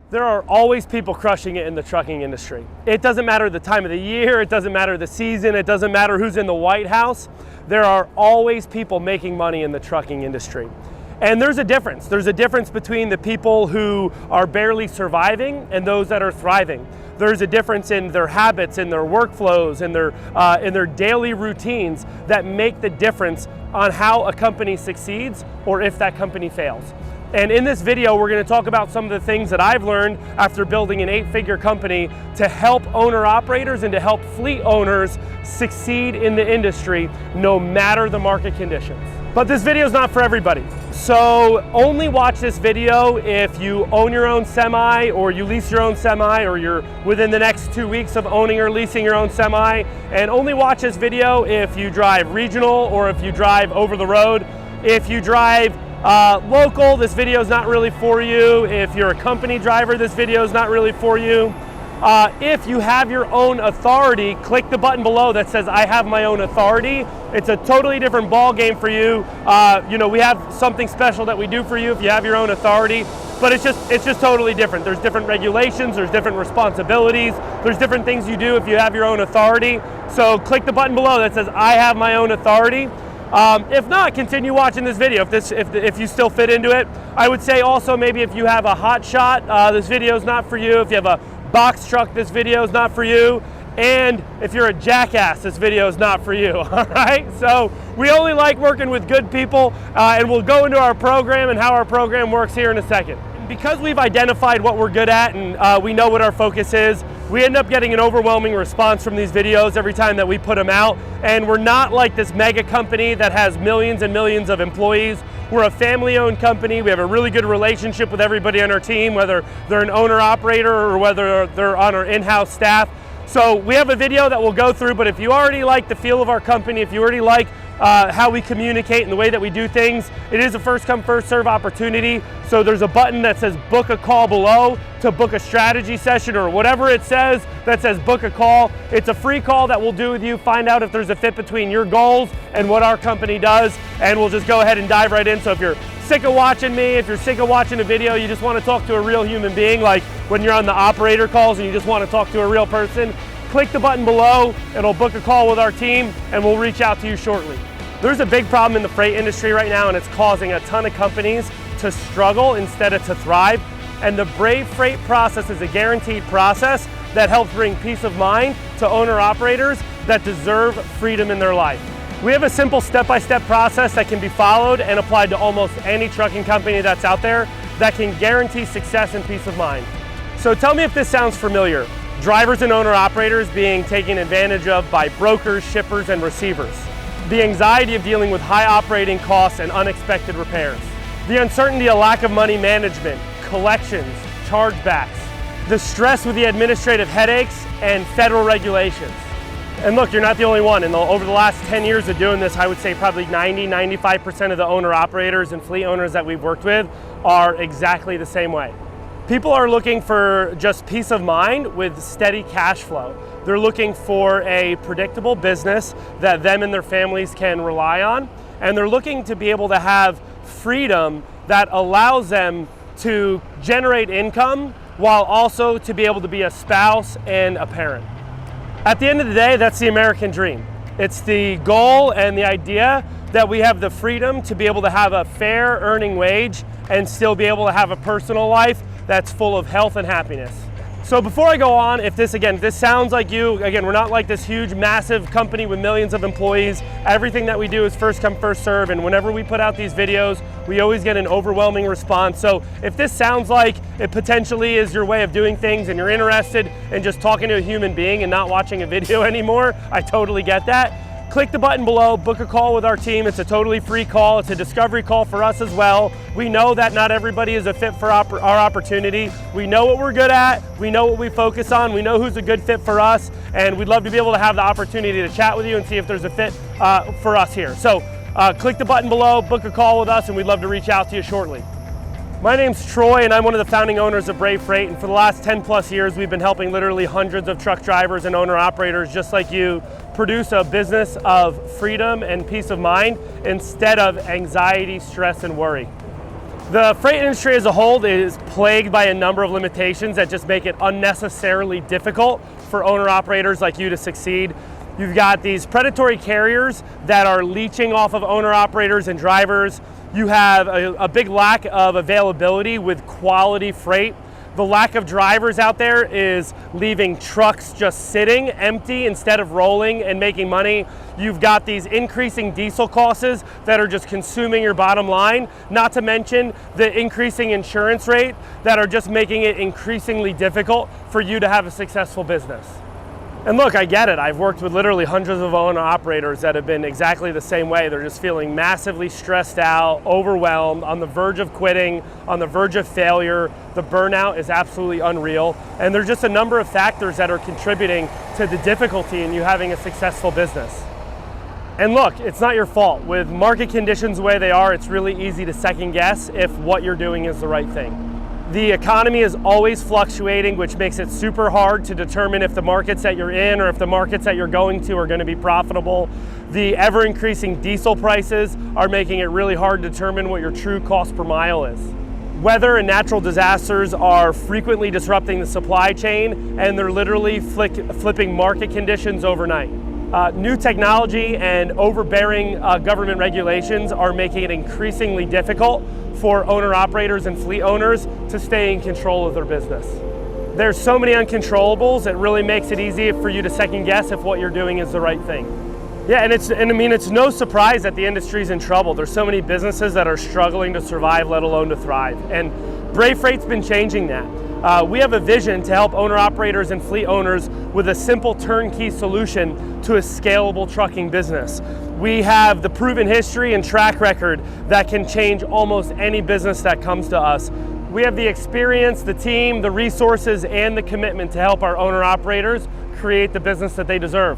There are always people crushing it in the trucking industry. It doesn't matter the time of the year, it doesn't matter the season, it doesn't matter who's in the White House. There are always people making money in the trucking industry. And there's a difference. There's a difference between the people who are barely surviving and those that are thriving. There's a difference in their habits, in their workflows, in their daily routines that make the difference on how a company succeeds or if that company fails. And in this video, we're going to talk about some of the things that I've learned after building an 8-figure company to help owner-operators and to help fleet owners succeed in the industry no matter the market conditions. But this video is not for everybody. So only watch this video if you own your own semi or you lease your own semi or you're within the next 2 weeks of owning or leasing your own semi. And only watch this video if you drive regional or if you drive over the road. If you drive local, this video is not really for you. If you're a company driver, this video is not really for you. If you have your own authority, click the button below that says I have my own authority. It's a totally different ball game for you. We have something special that we do for you if you have your own authority, but it's just totally different. There's different regulations, there's different responsibilities, there's different things you do if you have your own authority. So click the button below that says I have my own authority. If not, continue watching this video if you still fit into it. I would say also maybe if you have a hot shot, this video is not for you. If you have a box truck, this video is not for you. And if you're a jackass, this video is not for you, all right? So we only like working with good people, and we'll go into our program and how our program works here in a second. Because we've identified what we're good at and we know what our focus is, we end up getting an overwhelming response from these videos every time that we put them out. And we're not like this mega company that has millions and millions of employees. We're a family-owned company. We have a really good relationship with everybody on our team, whether they're an owner-operator or whether they're on our in-house staff. So we have a video that we'll go through, but if you already like the feel of our company, if you already like how we communicate and the way that we do things, it is a first come, first serve opportunity. So there's a button that says book a call below to book a strategy session or whatever it says that says book a call. It's a free call that we'll do with you, find out if there's a fit between your goals and what our company does, and we'll just go ahead and dive right in. So if you're sick of watching me, if you're sick of watching a video, you just want to talk to a real human being, like when you're on the operator calls and you just want to talk to a real person, click the button below, it'll book a call with our team, and we'll reach out to you shortly. There's a big problem in the freight industry right now, and it's causing a ton of companies to struggle instead of to thrive. And the Brave Freight process is a guaranteed process that helps bring peace of mind to owner-operators that deserve freedom in their life. We have a simple step-by-step process that can be followed and applied to almost any trucking company that's out there that can guarantee success and peace of mind. So tell me if this sounds familiar. Drivers and owner-operators being taken advantage of by brokers, shippers, and receivers. The anxiety of dealing with high operating costs and unexpected repairs. The uncertainty of lack of money management, collections, chargebacks. The stress with the administrative headaches and federal regulations. And look, you're not the only one. Over the last 10 years of doing this, I would say probably 95% of the owner-operators and fleet owners that we've worked with are exactly the same way. People are looking for just peace of mind with steady cash flow. They're looking for a predictable business that them and their families can rely on. And they're looking to be able to have freedom that allows them to generate income while also to be able to be a spouse and a parent. At the end of the day, that's the American dream. It's the goal and the idea that we have the freedom to be able to have a fair earning wage and still be able to have a personal life that's full of health and happiness. So before I go on, if this sounds like you, again, we're not like this huge, massive company with millions of employees. Everything that we do is first come, first serve, and whenever we put out these videos, we always get an overwhelming response. So if this sounds like it potentially is your way of doing things and you're interested in just talking to a human being and not watching a video anymore, I totally get that. Click the button below, book a call with our team. It's a totally free call. It's a discovery call for us as well. We know that not everybody is a fit for our opportunity. We know what we're good at. We know what we focus on. We know who's a good fit for us. And we'd love to be able to have the opportunity to chat with you and see if there's a fit for us here. So click the button below, book a call with us, and we'd love to reach out to you shortly. My name's Troy, and I'm one of the founding owners of Brave Freight. And for the last 10 plus years, we've been helping literally hundreds of truck drivers and owner operators just like you produce a business of freedom and peace of mind instead of anxiety, stress, and worry. The freight industry as a whole is plagued by a number of limitations that just make it unnecessarily difficult for owner-operators like you to succeed. You've got these predatory carriers that are leeching off of owner-operators and drivers. You have a big lack of availability with quality freight. The lack of drivers out there is leaving trucks just sitting empty instead of rolling and making money. You've got these increasing diesel costs that are just consuming your bottom line, not to mention the increasing insurance rate that are just making it increasingly difficult for you to have a successful business. And look, I get it. I've worked with literally hundreds of owner-operators that have been exactly the same way. They're just feeling massively stressed out, overwhelmed, on the verge of quitting, on the verge of failure. The burnout is absolutely unreal. And there's just a number of factors that are contributing to the difficulty in you having a successful business. And look, it's not your fault. With market conditions the way they are, it's really easy to second guess if what you're doing is the right thing. The economy is always fluctuating, which makes it super hard to determine if the markets that you're in or if the markets that you're going to are going to be profitable. The ever-increasing diesel prices are making it really hard to determine what your true cost per mile is. Weather and natural disasters are frequently disrupting the supply chain, and they're literally flipping market conditions overnight. New technology and overbearing government regulations are making it increasingly difficult for owner-operators and fleet owners to stay in control of their business. There's so many uncontrollables, it really makes it easy for you to second guess if what you're doing is the right thing. Yeah, and it's no surprise that the industry's in trouble. There's so many businesses that are struggling to survive, let alone to thrive. And Brave Freight's been changing that. We have a vision to help owner-operators and fleet owners with a simple turnkey solution to a scalable trucking business. We have the proven history and track record that can change almost any business that comes to us. We have the experience, the team, the resources, and the commitment to help our owner-operators create the business that they deserve.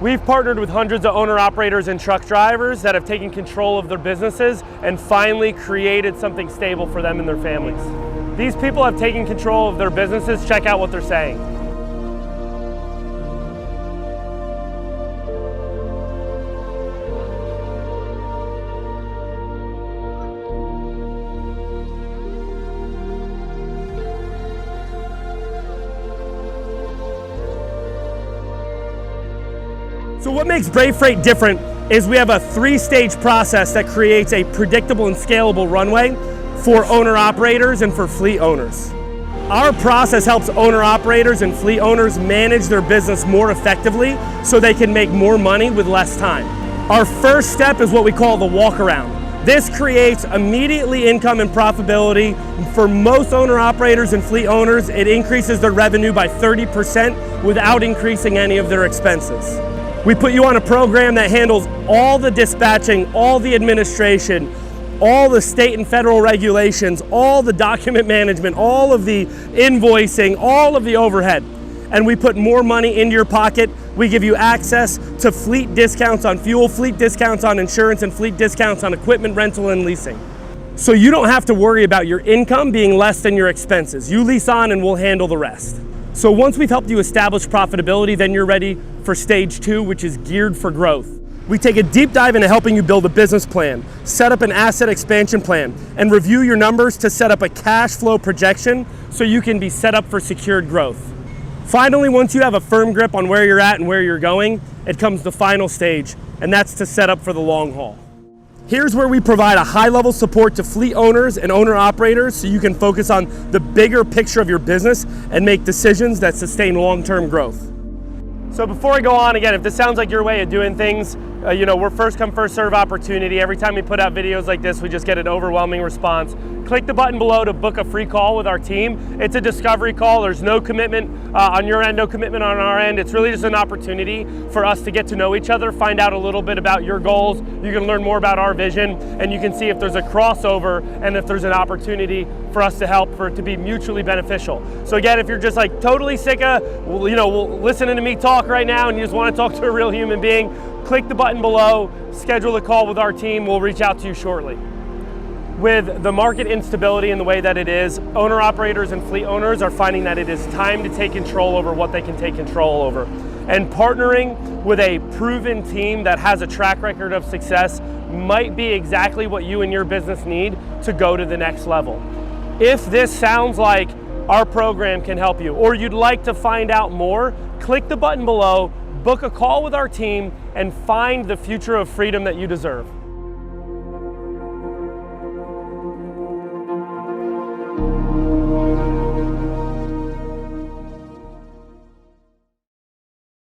We've partnered with hundreds of owner-operators and truck drivers that have taken control of their businesses and finally created something stable for them and their families. These people have taken control of their businesses. Check out what they're saying. So what makes Brave Freight different is we have a 3-stage process that creates a predictable and scalable runway for owner-operators and for fleet owners. Our process helps owner-operators and fleet owners manage their business more effectively so they can make more money with less time. Our first step is what we call the walk-around. This creates immediately income and profitability. For most owner-operators and fleet owners, it increases their revenue by 30% without increasing any of their expenses. We put you on a program that handles all the dispatching, all the administration, all the state and federal regulations, all the document management, all of the invoicing, all of the overhead. And we put more money into your pocket. We give you access to fleet discounts on fuel, fleet discounts on insurance, and fleet discounts on equipment rental and leasing. So you don't have to worry about your income being less than your expenses. You lease on and we'll handle the rest. So once we've helped you establish profitability, then you're ready for stage 2, which is geared for growth. We take a deep dive into helping you build a business plan, set up an asset expansion plan, and review your numbers to set up a cash flow projection so you can be set up for secured growth. Finally, once you have a firm grip on where you're at and where you're going, it comes the final stage, and that's to set up for the long haul. Here's where we provide a high-level support to fleet owners and owner-operators so you can focus on the bigger picture of your business and make decisions that sustain long-term growth. So before I go on, again, if this sounds like your way of doing things, we're first come, first serve opportunity. Every time we put out videos like this, we just get an overwhelming response. Click the button below to book a free call with our team. It's a discovery call. There's no commitment on your end, no commitment on our end. It's really just an opportunity for us to get to know each other, find out a little bit about your goals. You can learn more about our vision, and you can see if there's a crossover and if there's an opportunity for us to help, for it to be mutually beneficial. So again, if you're just like totally sick of, listening to me talk right now and you just want to talk to a real human being, click the button below, schedule a call with our team. We'll reach out to you shortly. With the market instability in the way that it is, owner-operators and fleet owners are finding that it is time to take control over what they can take control over. And partnering with a proven team that has a track record of success might be exactly what you and your business need to go to the next level. If this sounds like our program can help you, or you'd like to find out more, click the button below, book a call with our team, and find the future of freedom that you deserve.